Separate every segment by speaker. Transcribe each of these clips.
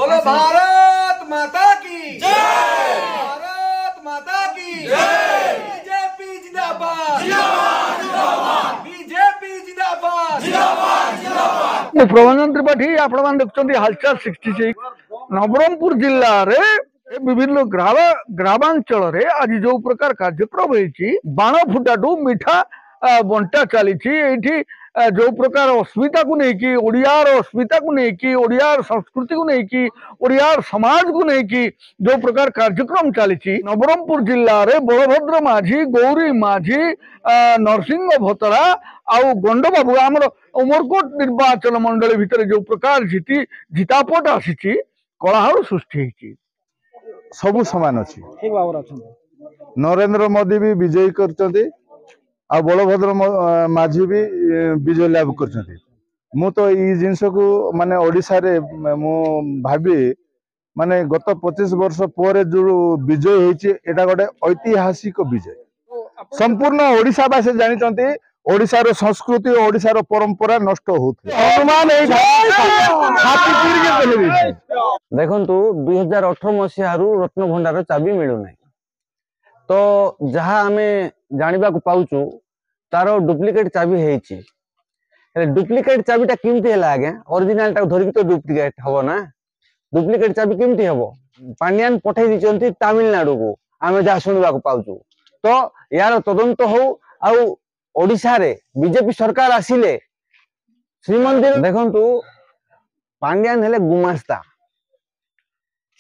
Speaker 1: बोलो भारत माता की जय, भारत माता की जय। बीजेपी जिंदाबाद जिंदाबाद जिंदाबाद, बीजेपी जिंदाबाद जिंदाबाद जिंदाबाद।
Speaker 2: प्रबंधन त्रिपाठी आपण मान देखुछंती हालचाल 66 नवरंगपुर जिल्ला रे विभिन्न ग्रामांचल रे आज जो प्रकार कार्यक्रम होईची बाण फुटाटू मिठा बंटा चली जो प्रकार अस्मिता को लेकिन ओडियार अस्मिता को लेकिन ओडियार संस्कृति को लेकिन ओडियार समाज को लेकिन जो प्रकार कार्यक्रम चली नवरंगपुर जिल्ला रे बलभद्र माझी गौरी माझी नरसिंह भतरा आउ गंड बाबू आमर उमरकोट निर्वाचन मंडली भितर जो प्रकार जितापट आसी कलाहल सृष्टि
Speaker 3: सबु समान अच्छी नरेंद्र मोदी भी विजयी कर बलभद्र माझी भी विजय लाभ कर मु तो ये जिनस को माने ओडिशा रे मु भाबी माने गत 25 वर्ष पर जो विजय होइछि एटा गोटे ऐतिहासिक विजय संपूर्ण ओडिशावासी जानिचंती ओडिशार संस्कृति ओडिशार परंपरा नष्ट होउथि
Speaker 4: देखंतु 2018 मसीह रत्न भंडार चाबी मिलू नहीं तो जहाँ आमे जानिबा को पाउचु तारो डुप्लिकेट चाबी हेछि डुप्लिकेट चाबीटा केमती हला आगे ओरिजिनल टा धरिक तो डुप्लिकेट हबो ना डुप्लिकेट चाबी केमती हबो पांड्यान पठै दिचंती तमिलनाडु को आमे जा सुनिबा को पाउचु तो यार तदंत हो आउ ओडिशा रे बीजेपी सरकार आसिले श्रीमंदिर देखंतु पांड्यान हेले गुमास्ता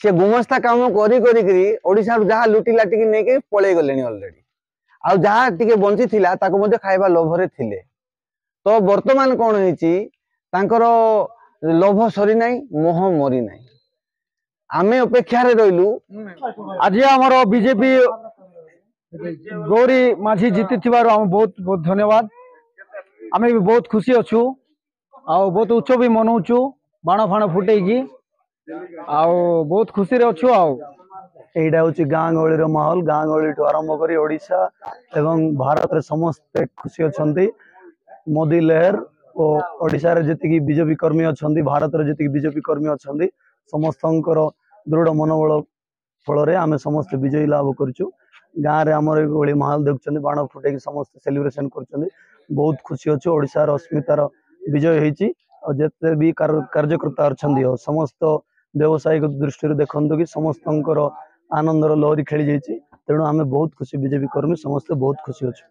Speaker 4: से गुमास्ता काम करी करी ओडिशा जहाँ लुटी लाटिकी नहीं पलि गले अलरेडी आ जहाँ टिके बंची थिला ताको मध्ये खाइबा लोभरे थिले तो वर्तमान कौन होइची तांकर लोभ सरी नाही मोह मरी नाही आमे अपेक्षा रे रहिलु
Speaker 2: आज हमर बीजेपी गौरी माझी जीति थिबार हम बहुत बहुत धन्यवाद आमे भी बहुत खुशी अछु आ बहुत उत्सव भी मनाउछु बाण फाण फुटेकी आ बहुत खुशी रे अछु आ एटा हूँ गाँ गहली माहौल गाँ गहली आरंभ कर ओडिशा एवं भारत रे समस्त खुशी अच्छा मोदी लहर और ओडिशा रे जति बीजेपी कर्मी अच्छा भारत रे जति बीजेपी कर्मी अच्छा समस्त दृढ़ मनोबल फल आम समस्त विजयी लाभ करूँ गाँव में आमर गहली माहौल देखुं बाण फुटे समस्त सेलिब्रेशन कर बहुत खुशी अच्छे ओडिशार अस्मितार विजय होती जिते भी कार्यकर्ता अच्छा समस्त व्यवसायिक दृष्टि देखु कि समस्त आनंदर लहरी खेली जाइए तेणु आम बहुत खुशी बीजेपी कर्मी समस्त बहुत खुशी अच्छे।